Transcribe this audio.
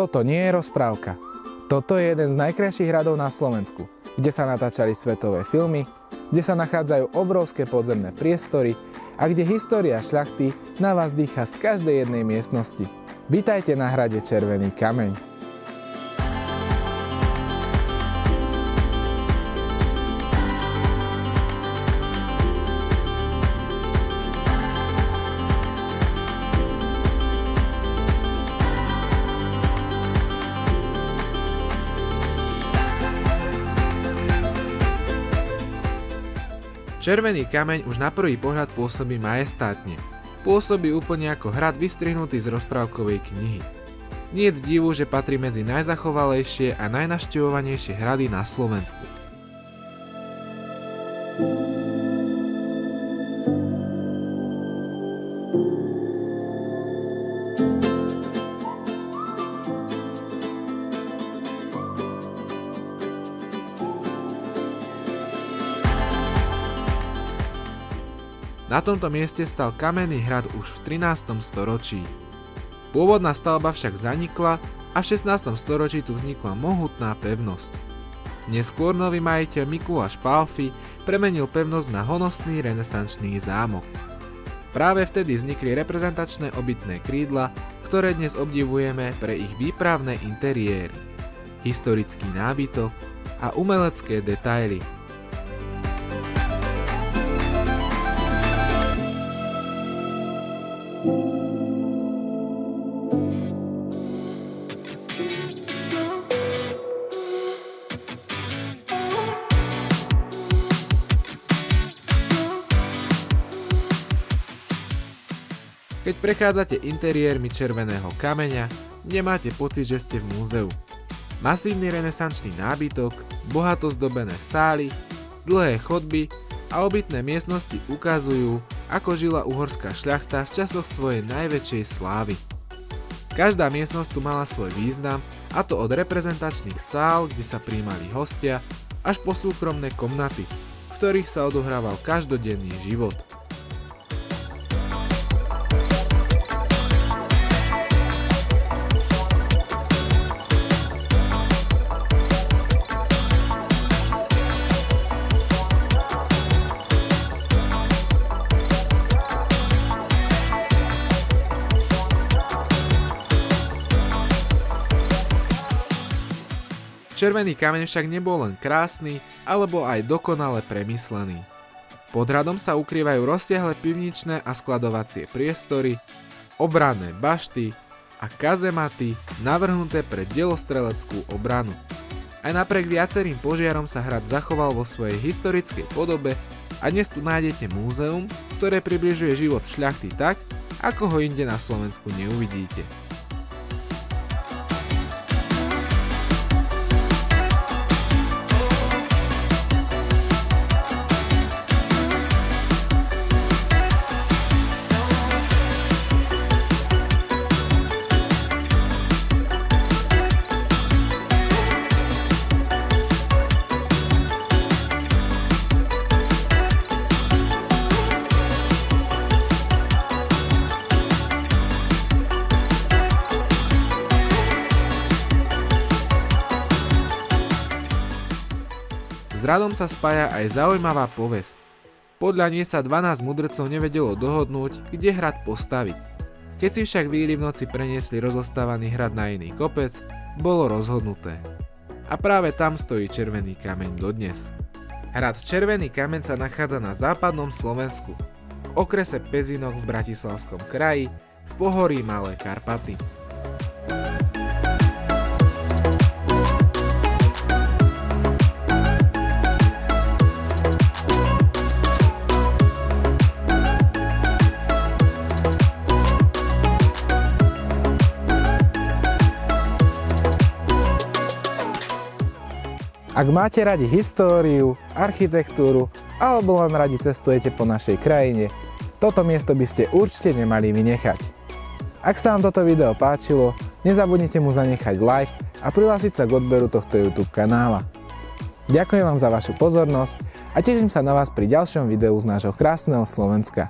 Toto nie je rozprávka. Toto je jeden z najkrajších hradov na Slovensku, kde sa natáčali svetové filmy, kde sa nachádzajú obrovské podzemné priestory a kde história šľachty na vás dýcha z každej jednej miestnosti. Vítajte na hrade Červený kameň. Červený kameň už na prvý pohľad pôsobí majestátne. Pôsobí úplne ako hrad vystrihnutý z rozprávkovej knihy. Niet divu, že patrí medzi najzachovalejšie a najnavštevovanejšie hrady na Slovensku. Na tomto mieste stal kamenný hrad už v 13. storočí. Pôvodná stavba však zanikla a v 16. storočí tu vznikla mohutná pevnosť. Neskôr nový majiteľ Mikuláš Pálffy premenil pevnosť na honosný renesančný zámok. Práve vtedy vznikli reprezentačné obytné krídla, ktoré dnes obdivujeme pre ich výpravné interiéry, historický nábytok a umelecké detaily. Keď prechádzate interiérmi Červeného kameňa, nemáte pocit, že ste v múzeu. Masívny renesančný nábytok, bohato zdobené sály, dlhé chodby a obytné miestnosti ukazujú, ako žila uhorská šľachta v časoch svojej najväčšej slávy. Každá miestnosť tu mala svoj význam, a to od reprezentačných sál, kde sa prijímali hostia, až po súkromné komnaty, v ktorých sa odohrával každodenný život. Červený kameň však nebol len krásny, alebo aj dokonale premyslený. Pod hradom sa ukrývajú rozsiahle pivničné a skladovacie priestory, obranné bašty a kazematy navrhnuté pre delostreleckú obranu. Aj napriek viacerým požiarom sa hrad zachoval vo svojej historickej podobe a dnes tu nájdete múzeum, ktoré približuje život šľachty tak, ako ho inde na Slovensku neuvidíte. S hradom sa spája aj zaujímavá povesť. Podľa nej sa 12 mudrcov nevedelo dohodnúť, kde hrad postaviť. Keď si však víri v noci preniesli rozostávaný hrad na iný kopec, bolo rozhodnuté. A práve tam stojí Červený kameň dodnes. Hrad Červený kameň sa nachádza na západnom Slovensku, v okrese Pezinok v Bratislavskom kraji, v pohorí Malé Karpaty. Ak máte radi históriu, architektúru alebo len radi cestujete po našej krajine, toto miesto by ste určite nemali vynechať. Ak sa vám toto video páčilo, nezabudnite mu zanechať like a prihlásiť sa k odberu tohto YouTube kanála. Ďakujem vám za vašu pozornosť a teším sa na vás pri ďalšom videu z nášho krásneho Slovenska.